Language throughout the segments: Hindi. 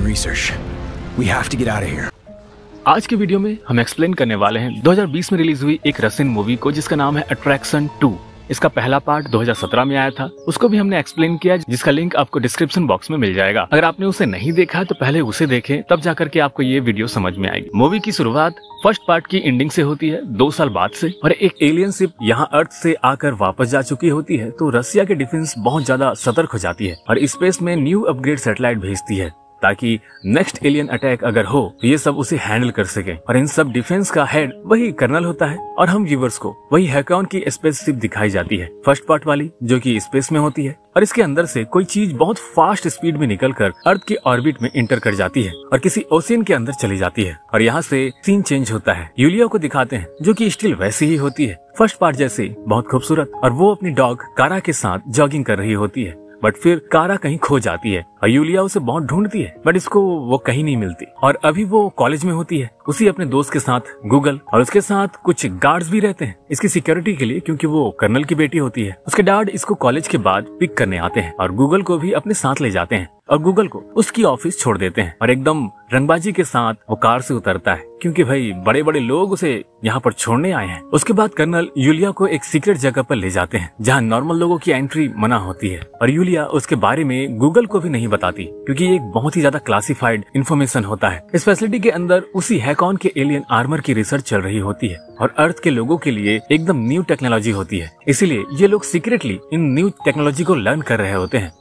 research. We have to get out of here. आज के वीडियो में हम एक्सप्लेन करने वाले हैं 2020 में रिलीज हुई एक रशियन मूवी को जिसका नाम है अट्रैक्शन 2। इसका पहला पार्ट 2017 में आया था, उसको भी हमने एक्सप्लेन किया, जिसका लिंक आपको डिस्क्रिप्शन बॉक्स में मिल जाएगा। अगर आपने उसे नहीं देखा तो पहले उसे देखें, तब जाकर के आपको ये वीडियो समझ में आएगी। मूवी की शुरुआत फर्स्ट पार्ट की एंडिंग से होती है 2 साल बाद से, और एक एलियन शिप यहाँ अर्थ से आकर वापस जा चुकी होती है। तो रशिया के डिफेंस बहुत ज्यादा सतर्क हो जाती है और स्पेस में न्यू अपग्रेड सैटेलाइट भेजती है ताकि नेक्स्ट एलियन अटैक अगर हो तो ये सब उसे हैंडल कर सके। और इन सब डिफेंस का हेड वही कर्नल होता है और हम व्यूवर्स को वही हैकॉन की स्पेसशिप दिखाई जाती है फर्स्ट पार्ट वाली, जो कि स्पेस में होती है और इसके अंदर से कोई चीज बहुत फास्ट स्पीड में निकलकर अर्थ के ऑर्बिट में इंटर कर जाती है और किसी ओशियन के अंदर चली जाती है। और यहाँ से सीन चेंज होता है, यूलिया को दिखाते हैं जो कि स्टिल वैसी ही होती है फर्स्ट पार्ट जैसे, बहुत खूबसूरत, और वो अपनी डॉग कारा के साथ जॉगिंग कर रही होती है। बट फिर कारा कहीं खो जाती है और यूलिया उसे बहुत ढूंढती है, बट इसको वो कहीं नहीं मिलती। और अभी वो कॉलेज में होती है उसी अपने दोस्त के साथ गूगल, और उसके साथ कुछ गार्ड्स भी रहते हैं इसकी सिक्योरिटी के लिए, क्योंकि वो कर्नल की बेटी होती है। उसके डैड इसको कॉलेज के बाद पिक करने आते हैं और गूगल को भी अपने साथ ले जाते हैं और गूगल को उसकी ऑफिस छोड़ देते हैं। और एकदम रंगबाजी के साथ वो कार से उतरता है, क्योंकि भाई बड़े बड़े लोग उसे यहाँ पर छोड़ने आए हैं। उसके बाद कर्नल यूलिया को एक सीक्रेट जगह पर ले जाते हैं जहाँ नॉर्मल लोगों की एंट्री मना होती है, और यूलिया उसके बारे में गूगल को भी नहीं बताती, क्योंकि ये एक बहुत ही ज्यादा क्लासिफाइड इन्फॉर्मेशन होता है। इस फैसिलिटी के अंदर उसी हैकॉन के एलियन आर्मर की रिसर्च चल रही होती है और अर्थ के लोगों के लिए एकदम न्यू टेक्नोलॉजी होती है, इसीलिए ये लोग सीक्रेटली इन न्यू टेक्नोलॉजी को लर्न कर रहे होते हैं।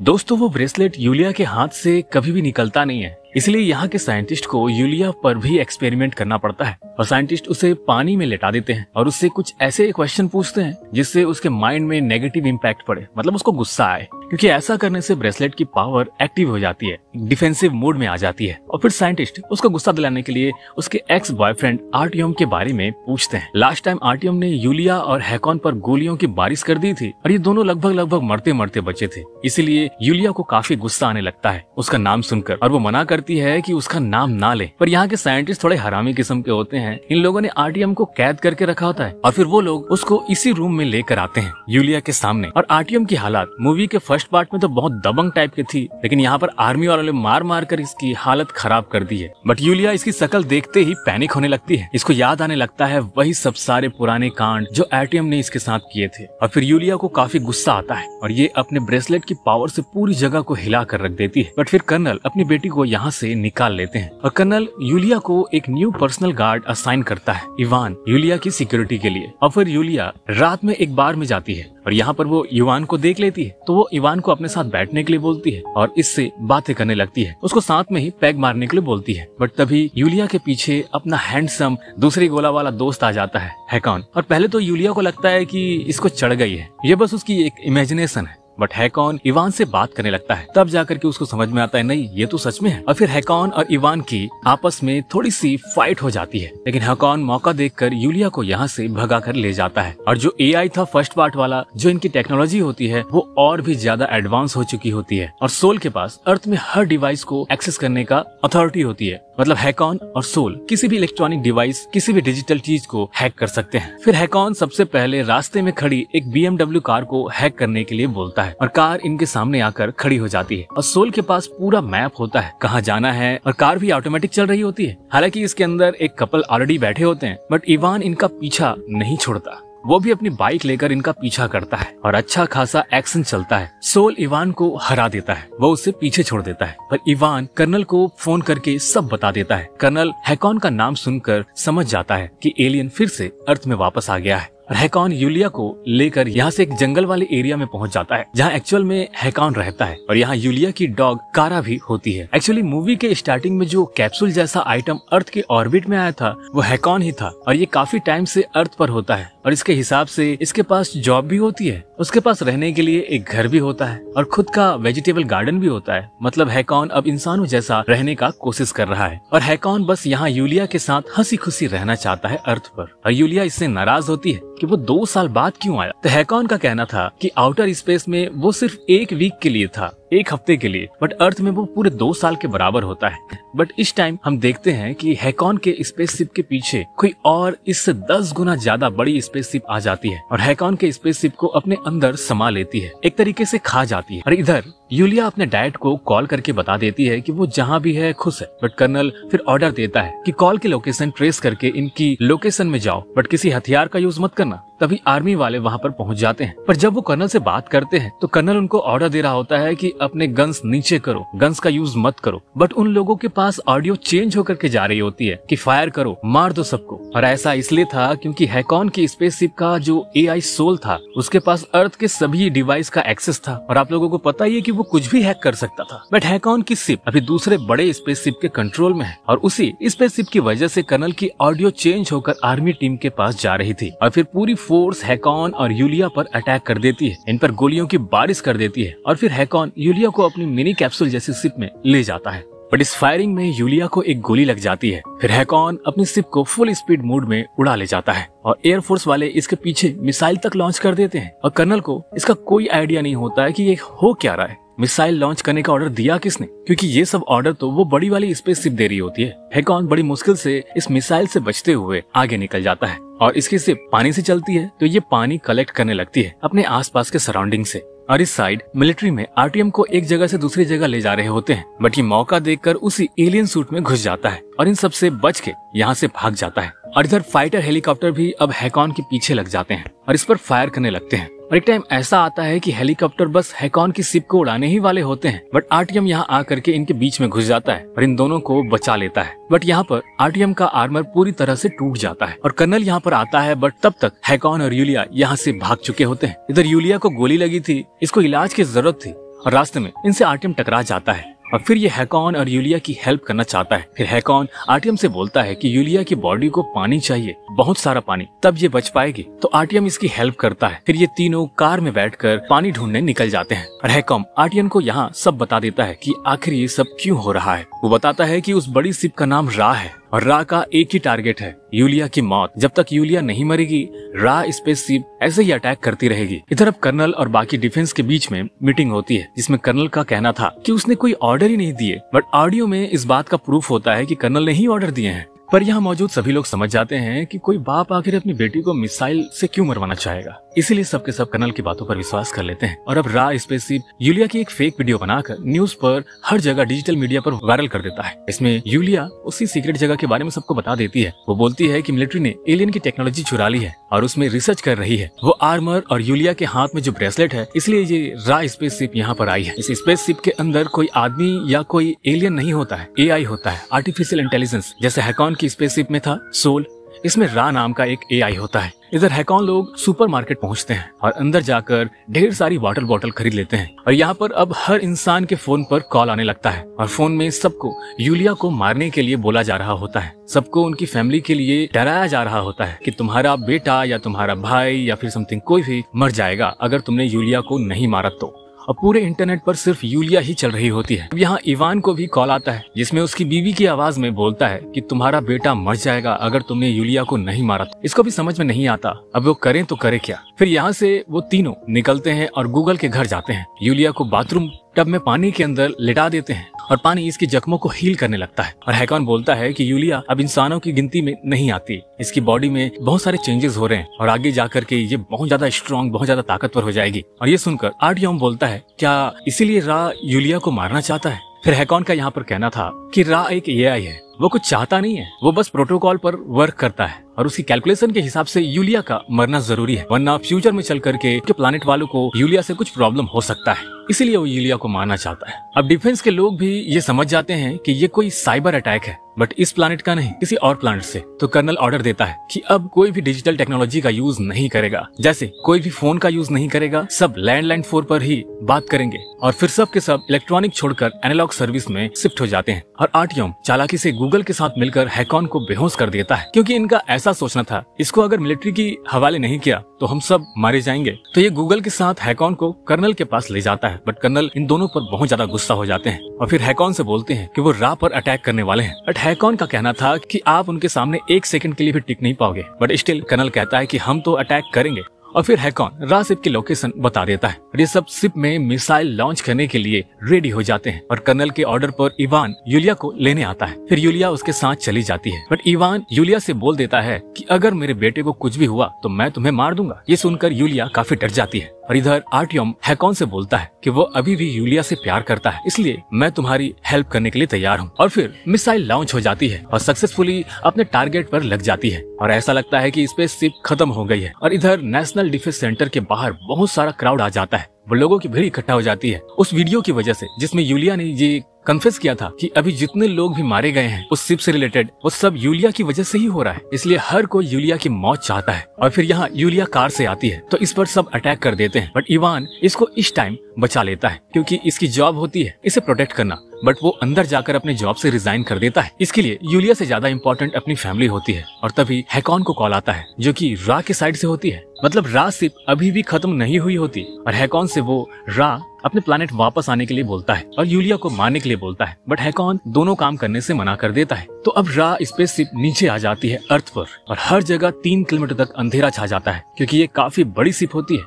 दोस्तों, वो ब्रेसलेट यूलिया के हाथ से कभी भी निकलता नहीं है, इसलिए यहाँ के साइंटिस्ट को यूलिया पर भी एक्सपेरिमेंट करना पड़ता है। और साइंटिस्ट उसे पानी में लेटा देते हैं और उससे कुछ ऐसे क्वेश्चन पूछते हैं जिससे उसके माइंड में नेगेटिव इम्पैक्ट पड़े, मतलब उसको गुस्सा आए, क्योंकि ऐसा करने से ब्रेसलेट की पावर एक्टिव हो जाती है, डिफेंसिव मोड में आ जाती है। और फिर साइंटिस्ट उसको गुस्सा दिलाने के लिए उसके एक्स बॉयफ्रेंड आर्टियम के बारे में पूछते हैं। लास्ट टाइम आर्टियम ने यूलिया और हैकॉन पर गोलियों की बारिश कर दी थी और ये दोनों लगभग मरते मरते बचे थे, इसीलिए यूलिया को काफी गुस्सा आने लगता है उसका नाम सुनकर, और वो मना करती है कि उसका नाम ना ले। पर यहाँ के साइंटिस्ट थोड़े हरामी किस्म के होते हैं, इन लोगों ने आर्टियम को कैद करके रखा होता है और फिर वो लोग उसको इसी रूम में लेकर आते हैं यूलिया के सामने। और आर्टियम की हालत मूवी के फर्स्ट पार्ट में तो बहुत दबंग टाइप की थी, लेकिन यहाँ पर आर्मी वालों ने मार मार कर इसकी हालत खराब कर दी है। बट यूलिया इसकी शक्ल देखते ही पैनिक होने लगती है, इसको याद आने लगता है वही सब सारे पुराने कांड जो आर्टियम ने इसके साथ किए थे। और फिर यूलिया को काफी गुस्सा आता है और ये अपने ब्रेसलेट की पावर से पूरी जगह को हिला कर रख देती है। बट फिर कर्नल अपनी बेटी को यहाँ से निकाल लेते हैं और कर्नल यूलिया को एक न्यू पर्सनल गार्ड असाइन करता है, इवान, यूलिया की सिक्योरिटी के लिए। और फिर यूलिया रात में एक बार में जाती है और यहाँ पर वो इवान को देख लेती है, तो वो इवान को अपने साथ बैठने के लिए बोलती है और इससे बातें करने लगती है, उसको साथ में ही पैग मारने के लिए बोलती है। बट तभी यूलिया के पीछे अपना हैंडसम दूसरी गोला वाला दोस्त आ जाता है, हैकॉन। और पहले तो यूलिया को लगता है कि इसको चढ़ गई है, ये बस उसकी एक इमेजिनेशन है। बट हैकॉन इवान से बात करने लगता है, तब जाकर के उसको समझ में आता है नहीं, ये तो सच में है। और फिर हैकॉन और इवान की आपस में थोड़ी सी फाइट हो जाती है, लेकिन हैकॉन मौका देखकर यूलिया को यहाँ से भगा कर ले जाता है। और जो एआई था फर्स्ट पार्ट वाला, जो इनकी टेक्नोलॉजी होती है वो और भी ज्यादा एडवांस हो चुकी होती है और सोल के पास अर्थ में हर डिवाइस को एक्सेस करने का अथॉरिटी होती है। मतलब हैकॉन और सोल किसी भी इलेक्ट्रॉनिक डिवाइस, किसी भी डिजिटल चीज को हैक कर सकते हैं। फिर हैकॉन सबसे पहले रास्ते में खड़ी एक BMW कार को हैक करने के लिए बोलता है और कार इनके सामने आकर खड़ी हो जाती है। और सोल के पास पूरा मैप होता है कहाँ जाना है, और कार भी ऑटोमेटिक चल रही होती है। हालांकि इसके अंदर एक कपल ऑलरेडी बैठे होते हैं, बट इवान इनका पीछा नहीं छोड़ता, वो भी अपनी बाइक लेकर इनका पीछा करता है और अच्छा खासा एक्शन चलता है। सोल इवान को हरा देता है, वो उसे पीछे छोड़ देता है, पर इवान कर्नल को फोन करके सब बता देता है। कर्नल हैकॉन का नाम सुनकर समझ जाता है कि एलियन फिर से अर्थ में वापस आ गया है और हैकॉन यूलिया को लेकर यहाँ से एक जंगल वाले एरिया में पहुंच जाता है जहाँ एक्चुअल में हैकॉन रहता है और यहाँ यूलिया की डॉग कारा भी होती है। एक्चुअली मूवी के स्टार्टिंग में जो कैप्सूल जैसा आइटम अर्थ के ऑर्बिट में आया था वो हैकॉन ही था और ये काफी टाइम से अर्थ पर होता है और इसके हिसाब से इसके पास जॉब भी होती है, उसके पास रहने के लिए एक घर भी होता है और खुद का वेजिटेबल गार्डन भी होता है। मतलब हैकॉन अब इंसानों जैसा रहने का कोशिश कर रहा है और हैकॉन बस यहाँ यूलिया के साथ हंसी खुशी रहना चाहता है अर्थ पर। और यूलिया इससे नाराज होती है कि वो 2 साल बाद क्यों आया। तो हैकॉन का कहना था कि आउटर स्पेस में वो सिर्फ 1 वीक के लिए था एक हफ्ते के लिए, बट अर्थ में वो पूरे 2 साल के बराबर होता है। बट इस टाइम हम देखते हैं कि हैकॉन के स्पेसशिप के पीछे कोई और इससे 10 गुना ज्यादा बड़ी स्पेसशिप आ जाती है और हैकॉन के स्पेसशिप को अपने अंदर समा लेती है, एक तरीके से खा जाती है। और इधर यूलिया अपने डैड को कॉल करके बता देती है कि वो जहाँ भी है खुश है। बट कर्नल फिर ऑर्डर देता है कि कॉल की लोकेशन ट्रेस करके इनकी लोकेशन में जाओ, बट किसी हथियार का यूज मत करना। तभी आर्मी वाले वहाँ पर पहुँच जाते हैं। पर जब वो कर्नल से बात करते हैं तो कर्नल उनको ऑर्डर दे रहा होता है कि अपने गन्स नीचे करो, गन्स का यूज मत करो। बट उन लोगों के पास ऑडियो चेंज होकर के जा रही होती है कि फायर करो, मार दो सबको। और ऐसा इसलिए था क्योंकि हैकॉन की स्पेसशिप का जो एआई सोल था उसके पास अर्थ के सभी डिवाइस का एक्सेस था और आप लोगों को पता ही है कि वो कुछ भी हैक कर सकता था। बट हैकॉन की शिप अभी दूसरे बड़े स्पेसशिप के कंट्रोल में है और उसी स्पेसशिप की वजह से कर्नल की ऑडियो चेंज होकर आर्मी टीम के पास जा रही थी और फिर पूरी फोर्स हैकॉन और यूलिया पर अटैक कर देती है, इन पर गोलियों की बारिश कर देती है और फिर हैकॉन यूलिया को अपनी मिनी कैप्सूल जैसी शिप में ले जाता है। बट इस फायरिंग में यूलिया को एक गोली लग जाती है। फिर हैकॉन अपनी शिप को फुल स्पीड मोड में उड़ा ले जाता है और एयरफोर्स वाले इसके पीछे मिसाइल तक लॉन्च कर देते हैं और कर्नल को इसका कोई आइडिया नहीं होता है कि ये हो क्या रहा है। मिसाइल लॉन्च करने का ऑर्डर दिया किसने, क्योंकि ये सब ऑर्डर तो वो बड़ी वाली स्पेसशिप दे रही होती है। हैकॉन बड़ी मुश्किल से इस मिसाइल से बचते हुए आगे निकल जाता है और इसकी शिप पानी से चलती है तो ये पानी कलेक्ट करने लगती है अपने आसपास के सराउंडिंग से। और इस साइड मिलिट्री में आरटीएम को एक जगह से दूसरी जगह ले जा रहे होते हैं, बट ये मौका देखकर उसी एलियन सूट में घुस जाता है और इन सब से बच के यहाँ से भाग जाता है। और इधर फाइटर हेलीकॉप्टर भी अब हैकॉन के पीछे लग जाते हैं और इस पर फायर करने लगते हैं। और एक टाइम ऐसा आता है कि हेलीकॉप्टर बस हैकॉन की शिप को उड़ाने ही वाले होते हैं, बट आरटीएम यहाँ आकर के इनके बीच में घुस जाता है और इन दोनों को बचा लेता है। बट यहाँ पर आरटीएम का आर्मर पूरी तरह से टूट जाता है और कर्नल यहाँ पर आता है, बट तब तक हैकॉन और यूलिया यहाँ से भाग चुके होते हैं। इधर यूलिया को गोली लगी थी, इसको इलाज की जरूरत थी और रास्ते में इनसे आरटीएम टकरा जाता है और फिर ये हैकॉन और यूलिया की हेल्प करना चाहता है। फिर हैकॉन आरटीएम से बोलता है कि यूलिया की बॉडी को पानी चाहिए, बहुत सारा पानी, तब ये बच पाएगी। तो आरटीएम इसकी हेल्प करता है। फिर ये तीनों कार में बैठकर पानी ढूंढने निकल जाते हैं और हैकॉन आरटीएम को यहाँ सब बता देता है कि आखिर ये सब क्यों हो रहा है। वो बताता है कि उस बड़ी शिप का नाम रा है और रा का एक ही टारगेट है, यूलिया की मौत। जब तक यूलिया नहीं मरेगी रा स्पेसशिप ऐसे ही अटैक करती रहेगी। इधर अब कर्नल और बाकी डिफेंस के बीच में मीटिंग होती है जिसमें कर्नल का कहना था कि उसने कोई ऑर्डर ही नहीं दिए, बट ऑडियो में इस बात का प्रूफ होता है कि कर्नल ने ही ऑर्डर दिए हैं। पर यहाँ मौजूद सभी लोग समझ जाते हैं कि कोई बाप आखिर अपनी बेटी को मिसाइल से क्यों मरवाना चाहेगा, इसीलिए सबके सब कर्नल की बातों पर विश्वास कर लेते हैं। और अब रा स्पेसशिप यूलिया की एक फेक वीडियो बनाकर न्यूज पर हर जगह डिजिटल मीडिया पर वायरल कर देता है। इसमें यूलिया उसी सीक्रेट जगह के बारे में सबको बता देती है। वो बोलती है कि मिलिट्री ने एलियन की टेक्नोलॉजी चुरा ली है और उसमें रिसर्च कर रही है। वो आर्मर और यूलिया के हाथ में जो ब्रेसलेट है, इसलिए ये रा स्पेसशिप यहाँ पर आई है। इस स्पेसशिप के अंदर कोई आदमी या कोई एलियन नहीं होता है, एआई होता है, आर्टिफिशियल इंटेलिजेंस। जैसे हैकॉन की स्पेसशिप में था सोल, इसमें रा नाम का एक एआई होता है। इधर हैकॉन लोग सुपरमार्केट पहुंचते हैं और अंदर जाकर ढेर सारी वाटर बॉटल खरीद लेते हैं और यहाँ पर अब हर इंसान के फोन पर कॉल आने लगता है और फोन में सबको यूलिया को मारने के लिए बोला जा रहा होता है। सबको उनकी फैमिली के लिए डराया जा रहा होता है कि तुम्हारा बेटा या तुम्हारा भाई या फिर समथिंग कोई भी मर जाएगा अगर तुमने यूलिया को नहीं मारा तो। और पूरे इंटरनेट पर सिर्फ यूलिया ही चल रही होती है। अब यहाँ इवान को भी कॉल आता है जिसमें उसकी बीवी की आवाज में बोलता है कि तुम्हारा बेटा मर जाएगा अगर तुमने यूलिया को नहीं मारा। इसको भी समझ में नहीं आता अब वो करें तो करे क्या। फिर यहाँ से वो तीनों निकलते हैं और गूगल के घर जाते हैं। यूलिया को बाथरूम टब में पानी के अंदर लिटा देते हैं और पानी इसकी जख्मों को हील करने लगता है। और हैकॉन बोलता है कि यूलिया अब इंसानों की गिनती में नहीं आती, इसकी बॉडी में बहुत सारे चेंजेस हो रहे हैं और आगे जाकर के ये बहुत ज्यादा स्ट्रॉन्ग, बहुत ज्यादा ताकतवर हो जाएगी। और ये सुनकर आर्टियम बोलता है क्या इसीलिए रा यूलिया को मारना चाहता है। फिर हैकॉन का यहाँ पर कहना था कि रा एक एआई है, वो कुछ चाहता नहीं है, वो बस प्रोटोकॉल पर वर्क करता है और उसी कैलकुलेशन के हिसाब से यूलिया का मरना जरूरी है, वरना फ्यूचर में चल करके प्लैनेट वालों को यूलिया से कुछ प्रॉब्लम हो सकता है, इसीलिए वो यूलिया को मारना चाहता है। अब डिफेंस के लोग भी ये समझ जाते हैं कि ये कोई साइबर अटैक है, बट इस प्लैनेट का नहीं, किसी और प्लैनेट से। तो कर्नल ऑर्डर देता है कि अब कोई भी डिजिटल टेक्नोलॉजी का यूज नहीं करेगा, जैसे कोई भी फोन का यूज नहीं करेगा, सब लैंडलाइन फोन पर ही बात करेंगे। और फिर सब के सब इलेक्ट्रॉनिक छोड़कर एनालॉग सर्विस में शिफ्ट हो जाते हैं। और आर्टियम चालाकी से गूगल के साथ मिलकर हैकॉन को बेहोश कर देता है, क्योंकि इनका ऐसा सोचना था इसको अगर मिलिट्री की हवाले नहीं किया तो हम सब मारे जाएंगे। तो ये गूगल के साथ हैकॉन को कर्नल के पास ले जाता है, बट कर्नल इन दोनों पर बहुत ज्यादा गुस्सा हो जाते हैं और फिर हैकॉन से बोलते हैं कि वो रा पर अटैक करने वाले हैं। बट हैकॉन का कहना था कि आप उनके सामने एक सेकंड के लिए भी टिक नहीं पाओगे। बट स्टिल कर्नल कहता है कि हम तो अटैक करेंगे और फिर हैकॉन रा शिप की लोकेशन बता देता है। ये सब शिप में मिसाइल लॉन्च करने के लिए रेडी हो जाते हैं और कर्नल के ऑर्डर पर इवान यूलिया को लेने आता है। फिर यूलिया उसके साथ चली जाती है, बट इवान यूलिया से बोल देता है कि अगर मेरे बेटे को कुछ भी हुआ तो मैं तुम्हें मार दूंगा। ये सुनकर यूलिया काफी डर जाती है और इधर आर्टियम हैकॉन से बोलता है कि वो अभी भी यूलिया से प्यार करता है, इसलिए मैं तुम्हारी हेल्प करने के लिए तैयार हूँ। और फिर मिसाइल लॉन्च हो जाती है और सक्सेसफुली अपने टारगेट पर लग जाती है और ऐसा लगता है कि स्पेसशिप खत्म हो गई है। और इधर नेशनल डिफेंस सेंटर के बाहर बहुत सारा क्राउड आ जाता है, वो लोगों की भीड़ इकट्ठा हो जाती है उस वीडियो की वजह से जिसमें यूलिया ने ये कन्फेस किया था कि अभी जितने लोग भी मारे गए हैं उस शिप से रिलेटेड वो सब यूलिया की वजह से ही हो रहा है, इसलिए हर कोई यूलिया की मौत चाहता है। और फिर यहाँ यूलिया कार से आती है तो इस पर सब अटैक कर देते हैं, बट इवान इसको इस टाइम बचा लेता है क्योंकि इसकी जॉब होती है इसे प्रोटेक्ट करना, बट वो अंदर जाकर अपने जॉब से रिजाइन कर देता है। इसके लिए यूलिया से ज्यादा इम्पोर्टेंट अपनी फैमिली होती है। और तभी हैकॉन को कॉल आता है जो कि रा के साइड से होती है, मतलब रा शिप अभी भी खत्म नहीं हुई होती और हैकॉन से वो रा अपने प्लैनेट वापस आने के लिए बोलता है और यूलिया को मारने के लिए बोलता है, बट हैकॉन दोनों काम करने से मना कर देता है। तो अब रा स्पेसशिप नीचे आ जाती है अर्थ पर और हर जगह 3 किलोमीटर तक अंधेरा छा जाता है क्योंकि ये काफी बड़ी शिप होती है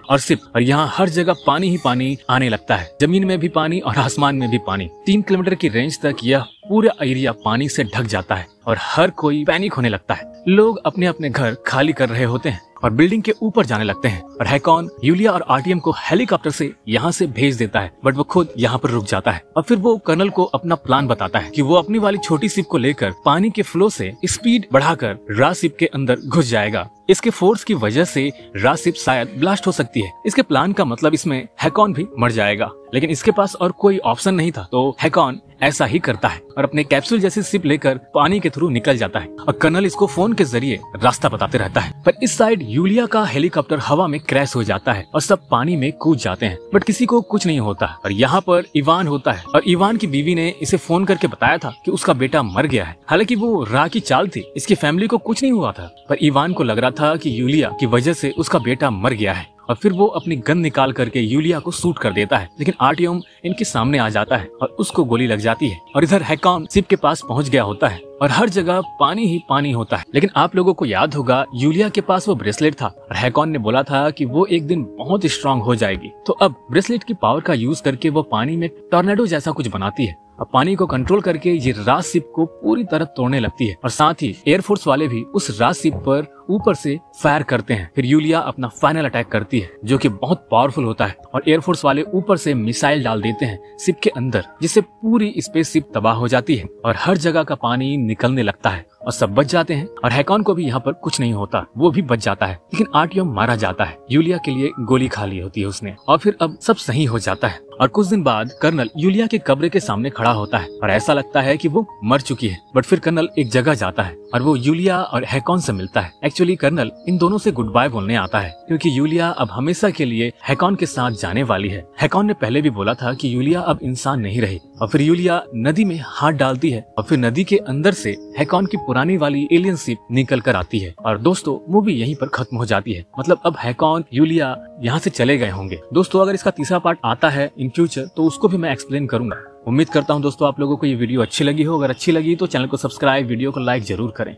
और यहाँ हर जगह पानी ही पानी आने लगता है, जमीन में भी पानी और आसमान में भी पानी। 3 किलोमीटर की रेंज तक यह पूरा एरिया पानी से ढक जाता है और हर कोई पैनिक होने लगता है। लोग अपने अपने घर खाली कर रहे होते हैं और बिल्डिंग के ऊपर जाने लगते हैं और हैकॉन यूलिया और आर्टियम को हेलीकॉप्टर से यहाँ से भेज देता है, बट वो खुद यहाँ पर रुक जाता है। और फिर वो कर्नल को अपना प्लान बताता है कि वो अपनी वाली छोटी शिप को लेकर पानी के फ्लो से स्पीड बढ़ाकर रा शिप के अंदर घुस जाएगा। इसके फोर्स की वजह से रा शिप शायद ब्लास्ट हो सकती है। इसके प्लान का मतलब इसमें हैकॉन भी मर जाएगा, लेकिन इसके पास और कोई ऑप्शन नहीं था, तो हैकॉन ऐसा ही करता है और अपने कैप्सूल जैसी शिप लेकर पानी के थ्रू निकल जाता है और कर्नल इसको फोन के जरिए रास्ता बताते रहता है। पर इस साइड यूलिया का हेलीकॉप्टर हवा में क्रैश हो जाता है और सब पानी में कूद जाते हैं, बट किसी को कुछ नहीं होता। और यहाँ पर इवान होता है और इवान की बीवी ने इसे फोन करके बताया था कि उसका बेटा मर गया है। हालांकि वो रा की चाल थी, इसकी फैमिली को कुछ नहीं हुआ था, पर इवान को लग रहा था कि यूलिया की वजह से उसका बेटा मर गया है। और फिर वो अपनी गन निकाल करके यूलिया को शूट कर देता है, लेकिन आर्टियम इनके सामने आ जाता है और उसको गोली लग जाती है। और इधर हैकॉन शिप के पास पहुंच गया होता है और हर जगह पानी ही पानी होता है। लेकिन आप लोगों को याद होगा यूलिया के पास वो ब्रेसलेट था और हैकॉन ने बोला था कि वो एक दिन बहुत स्ट्रांग हो जाएगी। तो अब ब्रेसलेट की पावर का यूज करके वो पानी में टॉर्नेडो जैसा कुछ बनाती है और पानी को कंट्रोल करके ये रा शिप को पूरी तरह तोड़ने लगती है। और साथ ही एयरफोर्स वाले भी उस रा शिप पर ऊपर से फायर करते हैं। फिर यूलिया अपना फाइनल अटैक करती है जो कि बहुत पावरफुल होता है और एयरफोर्स वाले ऊपर से मिसाइल डाल देते हैं शिप के अंदर, जिससे पूरी स्पेसशिप तबाह हो जाती है और हर जगह का पानी निकलने लगता है और सब बच जाते हैं। और हैकॉन को भी यहाँ पर कुछ नहीं होता, वो भी बच जाता है, लेकिन आर्टियम मारा जाता है। यूलिया के लिए गोली खा ली होती है उसने। और फिर अब सब सही हो जाता है और कुछ दिन बाद कर्नल यूलिया के कब्र के सामने खड़ा होता है और ऐसा लगता है कि वो मर चुकी है। बट फिर कर्नल एक जगह जाता है और वो यूलिया और हैकॉन से मिलता है। एक्चुअली कर्नल इन दोनों से गुड बाय बोलने आता है क्योंकि यूलिया अब हमेशा के लिए हैकॉन के साथ जाने वाली है। हैकॉन ने पहले भी बोला था कि यूलिया अब इंसान नहीं रही। और फिर यूलिया नदी में हाथ डालती है और फिर नदी के अंदर से हैकॉन की पुरानी वाली एलियन शिप निकल कर आती है। और दोस्तों मूवी यहीं पर खत्म हो जाती है। मतलब अब हैकॉन यूलिया यहाँ से चले गए होंगे। दोस्तों अगर इसका तीसरा पार्ट आता है इन फ्यूचर तो उसको भी मैं एक्सप्लेन करूंगा। उम्मीद करता हूँ दोस्तों आप लोगों को ये वीडियो अच्छी लगी हो। अगर अच्छी लगी तो चैनल को सब्सक्राइब, वीडियो को लाइक जरूर करें।